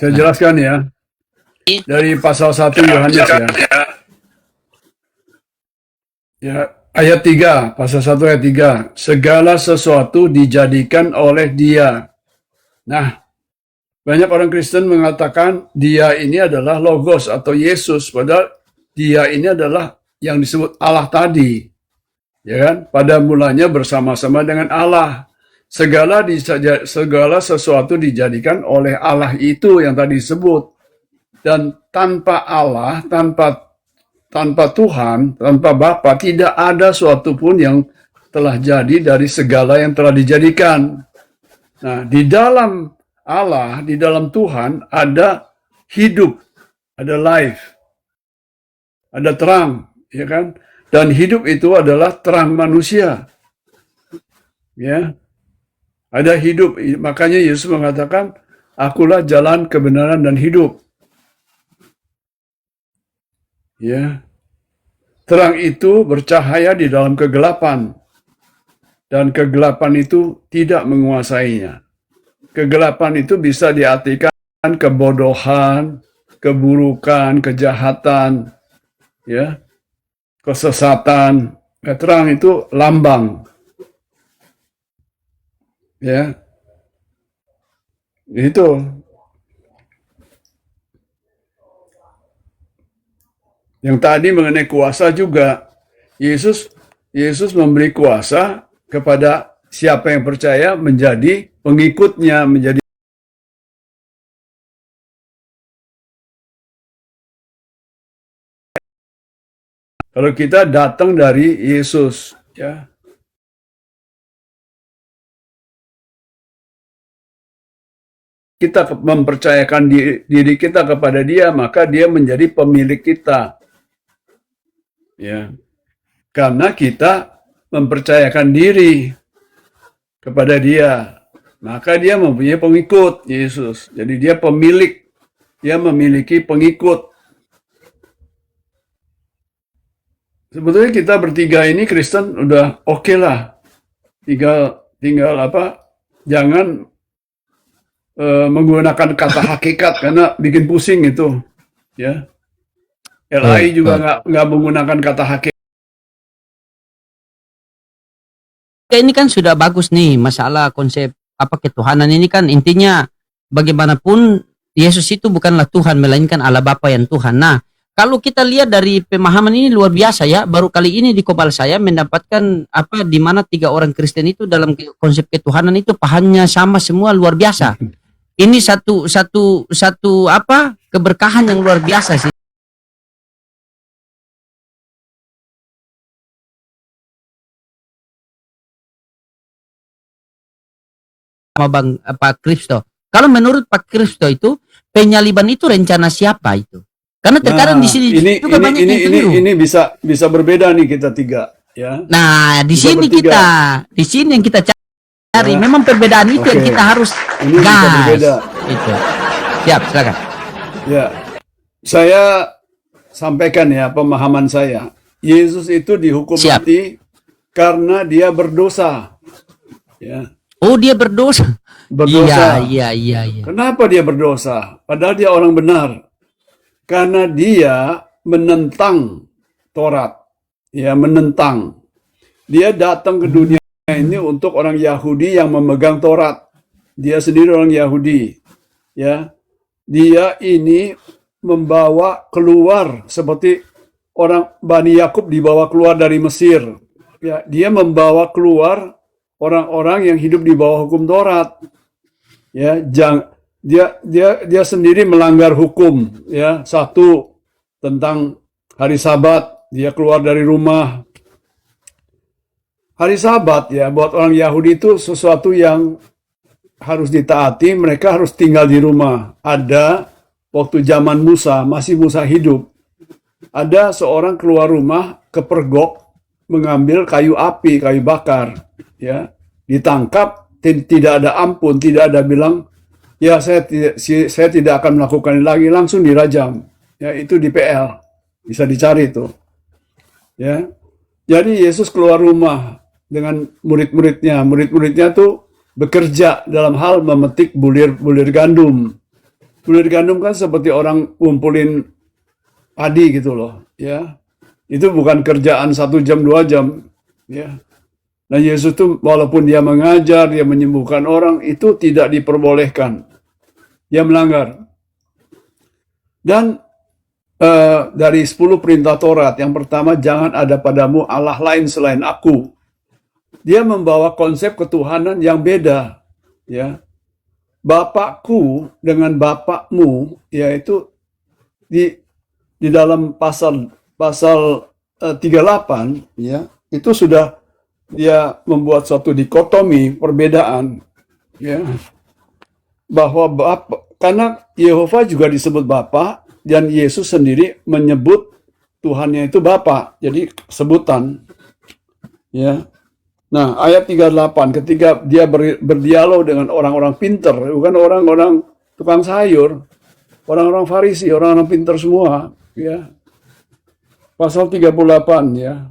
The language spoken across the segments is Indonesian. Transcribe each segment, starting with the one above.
Saya jelaskan ya. Dari pasal 1 Yohanes ya. Ya, ayat 3, pasal 1 ayat 3. Segala sesuatu dijadikan oleh Dia. Nah, banyak orang Kristen mengatakan Dia ini adalah Logos atau Yesus, padahal Dia ini adalah yang disebut Allah tadi. Ya kan? Pada mulanya bersama-sama dengan Allah. Segala sesuatu dijadikan oleh Allah itu yang tadi disebut. Dan tanpa Allah, tanpa Tuhan, tanpa Bapa, tidak ada suatu pun yang telah jadi dari segala yang telah dijadikan. Nah, di dalam Allah, di dalam Tuhan, ada hidup, ada life, ada terang, ya kan? Dan hidup itu adalah terang manusia. Ya, ada hidup. Makanya Yesus mengatakan, akulah jalan, kebenaran, dan hidup. Ya, terang itu bercahaya di dalam kegelapan, dan kegelapan itu tidak menguasainya. Kegelapan itu bisa diartikan kebodohan, keburukan, kejahatan, ya, kesesatan. Terang itu lambang, ya, itu. Yang tadi mengenai kuasa juga, Yesus memberi kuasa kepada siapa yang percaya menjadi pengikutnya, menjadi. Kalau kita datang dari Yesus, ya, kita mempercayakan diri kita kepada Dia, maka Dia menjadi pemilik kita. Ya, karena kita mempercayakan diri kepada Dia, maka Dia mempunyai pengikut, Yesus. Jadi Dia pemilik, Dia memiliki pengikut. Sebetulnya kita bertiga ini Kristen udah oke lah. Tinggal apa? Jangan menggunakan kata hakikat karena bikin pusing itu, ya. LAI juga nggak menggunakan kata hakikat. Ini kan sudah bagus nih masalah konsep apa ketuhanan ini kan intinya bagaimanapun Yesus itu bukanlah Tuhan melainkan Allah Bapa yang Tuhan. Nah, kalau kita lihat dari pemahaman ini luar biasa ya, baru kali ini di kepala saya mendapatkan apa di mana 3 orang Kristen itu dalam konsep ketuhanan itu pahamnya sama semua luar biasa. Ini satu apa keberkahan yang luar biasa sih. Sama Bang Pak Kristo. Kalau menurut Pak Kristo itu penyaliban itu rencana siapa itu? Karena terkadang di sini juga banyak yang keliru. Ini bisa berbeda nih kita tiga, ya. Nah, di sini yang kita cari. Ya. Memang perbedaan itu yang kita harus gas. Itu. Siap, silakan. Ya, saya sampaikan ya pemahaman saya. Yesus itu dihukum mati karena dia berdosa. Ya. Oh, dia berdosa. Berdosa. Iya. Kenapa dia berdosa? Padahal dia orang benar. Karena dia menentang Taurat. Ya, menentang. Dia datang ke dunia ini untuk orang Yahudi yang memegang Taurat. Dia sendiri orang Yahudi. Ya. Dia ini membawa keluar seperti orang Bani Yakub dibawa keluar dari Mesir. Ya, dia membawa keluar orang-orang yang hidup di bawah hukum Taurat. Ya, dia sendiri melanggar hukum, ya. Satu, tentang hari Sabat, dia keluar dari rumah. Hari Sabat ya buat orang Yahudi itu sesuatu yang harus ditaati, mereka harus tinggal di rumah. Ada waktu zaman Musa, masih Musa hidup. Ada seorang keluar rumah kepergok mengambil kayu api, kayu bakar, ya, ditangkap, tidak ada ampun, tidak ada bilang, ya saya tidak akan melakukan ini lagi, langsung dirajam. Ya, itu di PL, bisa dicari itu. Ya, jadi Yesus keluar rumah dengan murid-muridnya tuh bekerja dalam hal memetik bulir gandum. Bulir gandum kan seperti orang ngumpulin padi gitu loh, ya. Itu bukan kerjaan 1 jam 2 jam, ya. Nah Yesus tuh walaupun dia mengajar, dia menyembuhkan orang, itu tidak diperbolehkan. Dia melanggar. Dan dari 10 perintah Taurat, yang pertama jangan ada padamu Allah lain selain aku. Dia membawa konsep ketuhanan yang beda, ya. Bapakku dengan bapakmu, yaitu di dalam pasal 38, ya, itu sudah dia membuat suatu dikotomi perbedaan, ya, bahwa karena Yehova juga disebut Bapa dan Yesus sendiri menyebut Tuhannya itu Bapa, jadi sebutan, ya. Nah, ayat 38, ketika dia berdialog dengan orang-orang pinter, bukan orang-orang tukang sayur, orang-orang Farisi, orang-orang pinter semua, ya. Pasal 38, ya.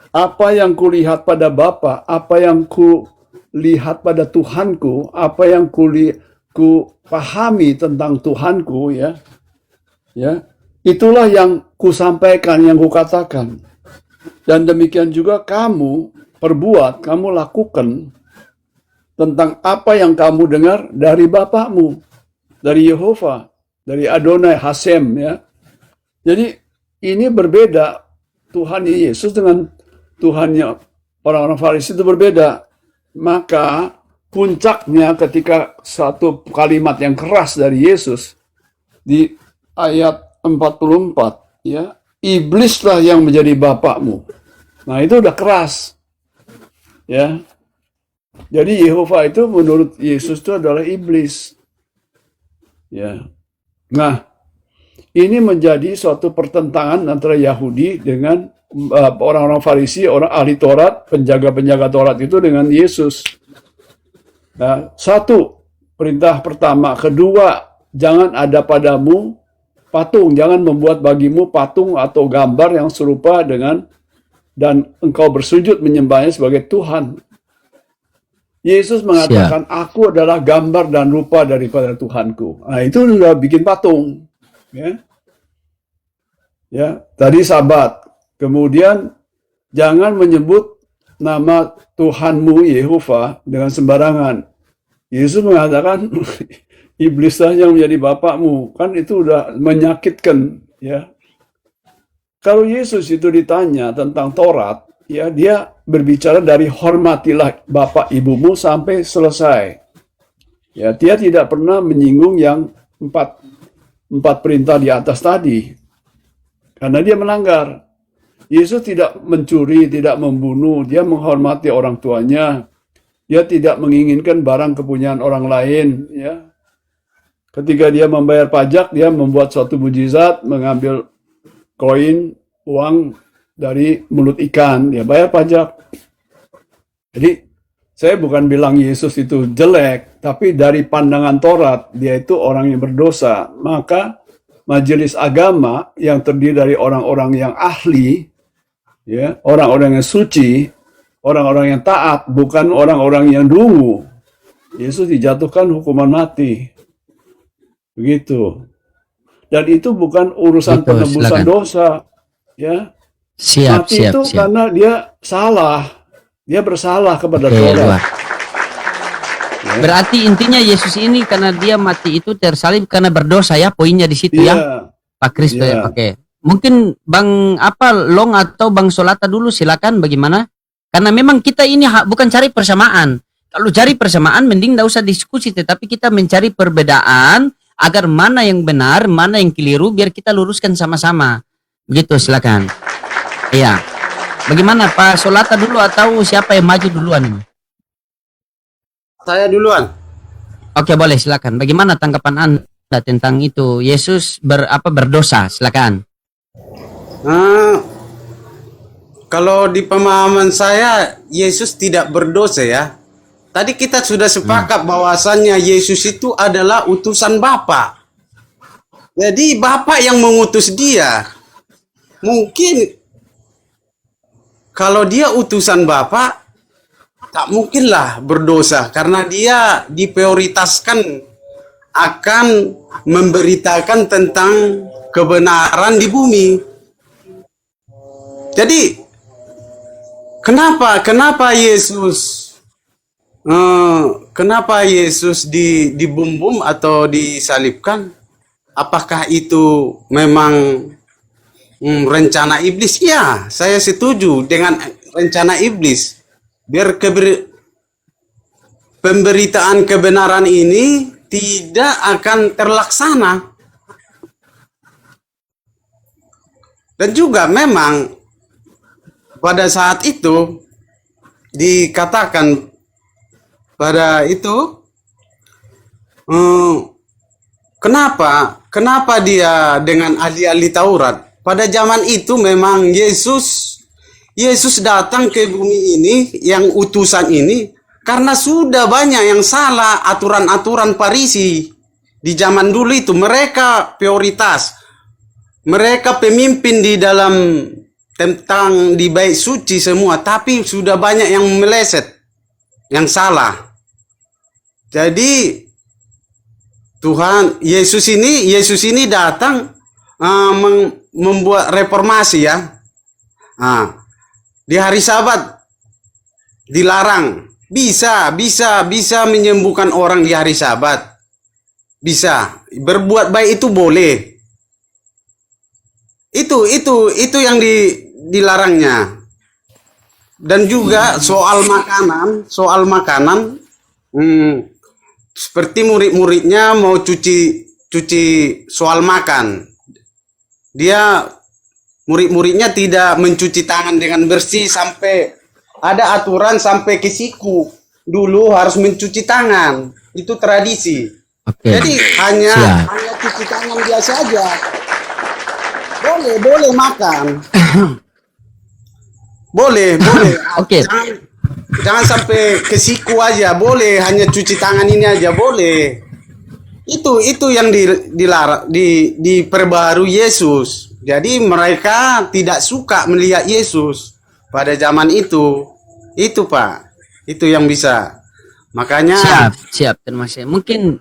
Apa yang kulihat pada Bapa, apa yang kulihat pada Tuhanku, apa yang ku pahami tentang Tuhanku, ya. Ya. Itulah yang kusampaikan, yang kukatakan. Dan demikian juga kamu perbuat, kamu lakukan tentang apa yang kamu dengar dari Bapakmu, dari Yehova, dari Adonai Hasem, ya. Jadi ini berbeda, Tuhan Yesus dengan Tuhannya orang-orang Farisi itu berbeda. Maka puncaknya ketika satu kalimat yang keras dari Yesus di ayat 44, ya, iblislah yang menjadi bapakmu. Nah itu udah keras. Ya, jadi Yehova itu menurut Yesus itu adalah iblis. Ya, nah ini menjadi suatu pertentangan antara Yahudi dengan orang-orang Farisi, orang ahli Taurat, penjaga-penjaga Taurat itu dengan Yesus. Nah, satu perintah pertama, kedua jangan ada padamu patung, jangan membuat bagimu patung atau gambar yang serupa dengan dan engkau bersujud menyembahnya sebagai Tuhan. Yesus mengatakan, aku adalah gambar dan rupa daripada Tuhanku. Nah, itu sudah bikin patung. Ya, ya, tadi Sabat. Kemudian, jangan menyebut nama Tuhanmu Yehova dengan sembarangan. Yesus mengatakan, iblislah yang menjadi bapakmu. Kan itu udah menyakitkan. Ya. Kalau Yesus itu ditanya tentang Taurat, ya dia berbicara dari hormatilah bapak ibumu sampai selesai. Ya, dia tidak pernah menyinggung yang empat perintah di atas tadi. Karena dia melanggar. Yesus tidak mencuri, tidak membunuh, dia menghormati orang tuanya. Dia tidak menginginkan barang kepunyaan orang lain, ya. Ketika dia membayar pajak, dia membuat suatu mujizat, mengambil koin, uang dari mulut ikan, dia bayar pajak. Jadi, saya bukan bilang Yesus itu jelek, tapi dari pandangan Taurat, dia itu orang yang berdosa. Maka, majelis agama yang terdiri dari orang-orang yang ahli, ya, orang-orang yang suci, orang-orang yang taat, bukan orang-orang yang dungu. Yesus dijatuhkan hukuman mati. Begitu. Dan itu bukan urusan penebusan dosa. Ya, mati itu karena dia salah, dia bersalah kepada Tuhan. Ya. Berarti intinya Yesus ini karena dia mati itu tersalib karena berdosa, ya, poinnya di situ, ya, Pak Kristo, ya. Oke. Mungkin Bang Long atau Bang Solata dulu, silakan, bagaimana? Karena memang kita ini bukan cari persamaan. Kalau cari persamaan mending tidak usah diskusi, tetapi kita mencari perbedaan agar mana yang benar, mana yang keliru, biar kita luruskan sama-sama. Begitu, silakan. Iya. Bagaimana, Pak Solata dulu atau siapa yang maju duluan ini? Saya duluan. Oke, boleh, silakan. Bagaimana tanggapan Anda tentang itu? Yesus berdosa, silakan. Kalau di pemahaman saya, Yesus tidak berdosa, ya. Tadi kita sudah sepakat bahwasannya Yesus itu adalah utusan Bapa. Jadi Bapa yang mengutus dia. Mungkin kalau dia utusan Bapa, tak mungkinlah berdosa karena dia diprioritaskan akan memberitakan tentang kebenaran di bumi. Jadi kenapa Yesus dibumbum atau disalibkan? Apakah itu memang rencana iblis? Ya, saya setuju dengan rencana iblis. Biar pemberitaan kebenaran ini tidak akan terlaksana. Dan juga memang pada saat itu dikatakan pada itu kenapa dia dengan ahli-ahli Taurat? Pada zaman itu memang Yesus datang ke bumi ini, yang utusan ini, karena sudah banyak yang salah aturan-aturan Farisi di zaman dulu itu. Mereka prioritas, mereka pemimpin di dalam tentang di bait suci semua, tapi sudah banyak yang meleset, yang salah. Jadi Yesus ini datang membuat reformasi ya. Di hari Sabat dilarang. Bisa menyembuhkan orang di hari Sabat. Bisa. Berbuat baik itu boleh. Itu yang dilarangnya. Dan juga soal makanan, seperti murid-muridnya mau cuci soal makan. Dia murid-muridnya tidak mencuci tangan dengan bersih, sampai ada aturan sampai ke siku. Dulu harus mencuci tangan. Itu tradisi. Jadi hanya cuci tangan biasa aja. Boleh makan. boleh. Oke. Jangan sampai ke siku aja. Boleh hanya cuci tangan ini aja, boleh. Itu yang dilarang, diperbarui Yesus. Jadi mereka tidak suka melihat Yesus pada zaman itu. Itu Pak. Itu yang bisa. Makanya siap. Terima kasih. Mungkin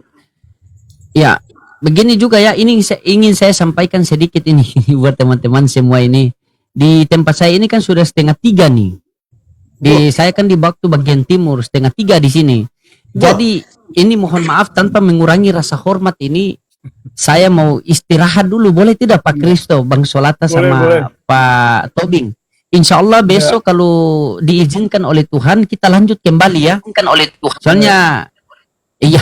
ya begini juga ya, ini ingin saya sampaikan sedikit ini buat teman-teman semua ini. Di tempat saya ini kan sudah 2:30 nih. Saya kan di waktu bagian timur 2:30 di sini. Jadi ini mohon maaf tanpa mengurangi rasa hormat ini, saya mau istirahat dulu, boleh tidak Pak Kristo, Bang Solata sama boleh. Pak Tobing? Insya Allah besok kalau diizinkan oleh Tuhan kita lanjut kembali ya. Soalnya iya.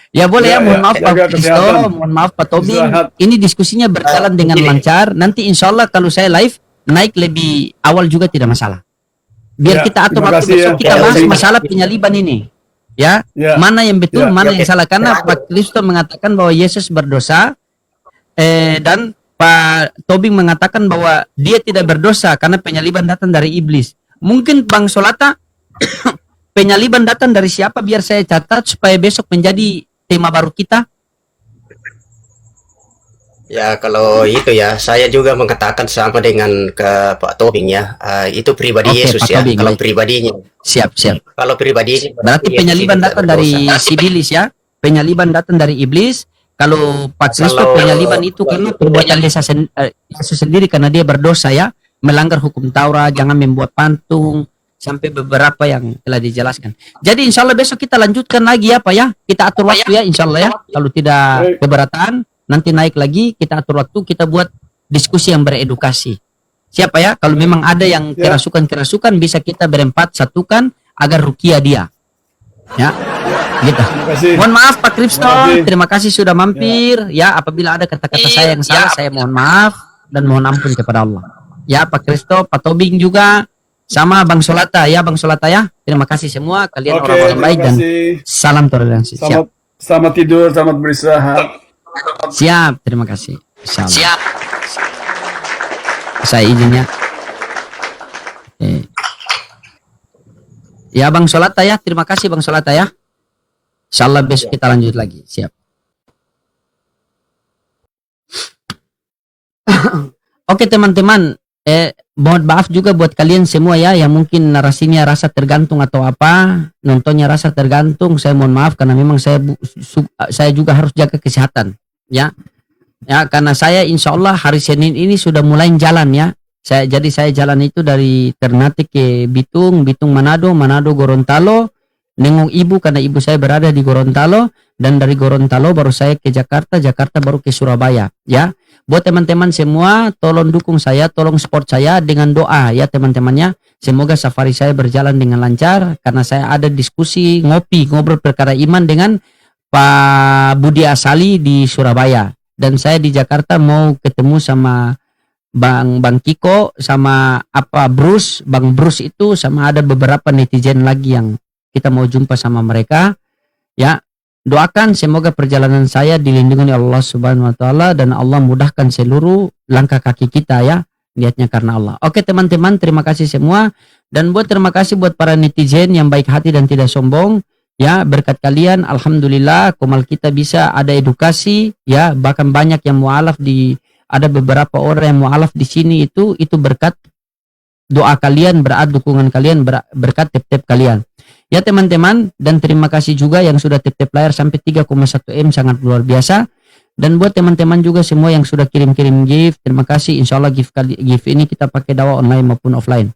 Ya boleh ya, mohon maaf Pak Kristo, mohon maaf Pak Tobing. Ini diskusinya berjalan dengan lancar. Nanti insya Allah kalau saya live naik lebih awal juga tidak masalah. Biar kita atur waktu besok kita bahas masalah penyaliban ini. Ya, mana yang betul, mana yang salah. Karena Pak Kristo mengatakan bahwa Yesus berdosa, dan Pak Tobing mengatakan bahwa dia tidak berdosa karena penyaliban datang dari iblis. Mungkin Bang Solata, penyaliban datang dari siapa? Biar saya catat supaya besok menjadi tema baru kita. Ya, kalau itu ya, saya juga mengatakan sama dengan ke Pak Tobing ya. Itu pribadi Yesus Pak ya. Tobing, Kalau baik. pribadinya. Siap. Kalau pribadinya. Berarti penyaliban datang dari Sibilis ya. Penyaliban datang dari iblis. Kalau Pak Kristo penyaliban itu karena perbuatan Yesus sendiri karena dia berdosa ya. Melanggar hukum Taurat, jangan membuat patung. Sampai beberapa yang telah dijelaskan. Jadi insya Allah besok kita lanjutkan lagi ya Pak ya. Kita atur waktu ya insya Allah ya. Kalau tidak keberatan, nanti naik lagi, kita atur waktu, kita buat diskusi yang beredukasi. Siapa ya? Kalau memang ada yang kerasukan bisa kita berempat satukan agar rukia dia. Ya, gitu. Mohon maaf Pak Kristo, terima kasih sudah mampir. Ya, apabila ada kata-kata saya yang salah, saya mohon maaf dan mohon ampun kepada Allah. Ya, Pak Kristo, Pak Tobing juga, sama Bang Solata ya, Bang Solata ya. Terima kasih semua, kalian orang-orang baik dan salam toleransi. Selamat tidur, selamat beristirahat. Siap, terima kasih. Siap. Saya izinnya. Ya Bang Solata ya, terima kasih Bang Solata ya. Insyaallah besok kita lanjut lagi. Siap. Oke teman-teman, mohon maaf juga buat kalian semua ya yang mungkin narasinya rasa tergantung atau apa, nontonnya rasa tergantung. Saya mohon maaf karena memang saya juga harus jaga kesehatan ya. Ya, karena saya insya Allah hari Senin ini sudah mulai jalan ya. Jadi saya jalan itu dari Ternate ke Bitung, Manado, Gorontalo, nengok ibu karena ibu saya berada di Gorontalo, dan dari Gorontalo baru saya ke Jakarta, baru ke Surabaya ya. Buat teman-teman semua, tolong dukung saya, tolong support saya dengan doa ya teman-temannya. Semoga safari saya berjalan dengan lancar karena saya ada diskusi, ngobrol perkara iman dengan Pak Budi Asali di Surabaya. Dan saya di Jakarta mau ketemu sama Bang Kiko, sama Bang Bruce itu, sama ada beberapa netizen lagi yang kita mau jumpa sama mereka ya. Doakan semoga perjalanan saya dilindungi oleh Allah Subhanahu wa taala dan Allah mudahkan seluruh langkah kaki kita ya, niatnya karena Allah. Oke teman-teman, terima kasih semua, dan terima kasih buat para netizen yang baik hati dan tidak sombong ya. Berkat kalian alhamdulillah Komal kita bisa ada edukasi ya, bahkan banyak yang mualaf ada beberapa orang yang mualaf di sini itu berkat doa kalian, dukungan kalian, berkat tip-tip kalian ya teman-teman. Dan terima kasih juga yang sudah tip-tip layar sampai 3,1 M, sangat luar biasa. Dan buat teman-teman juga semua yang sudah kirim-kirim gift, terima kasih. Insya Allah gift ini kita pakai dakwah online maupun offline.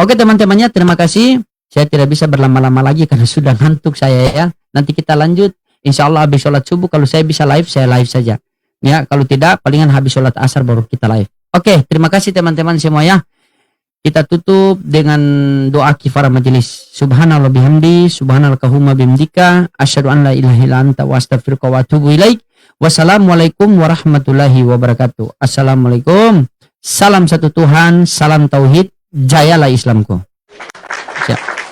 Oke teman-temannya, terima kasih. Saya tidak bisa berlama-lama lagi karena sudah ngantuk saya ya. Nanti kita lanjut insya Allah habis sholat subuh. Kalau saya bisa live, saya live saja ya. Kalau tidak, palingan habis sholat asar baru kita live. Oke, terima kasih teman-teman semua ya. Kita tutup dengan doa kifarah majelis. Subhanallah bihamdi, subhanallahumma bimdika, asyhadu an la ilaha illa anta wa astaghfiruka wa atubu ilaik. Wassalamualaikum warahmatullahi wabarakatuh. Assalamualaikum. Salam satu Tuhan, salam tauhid, jayalah Islamku. Siap.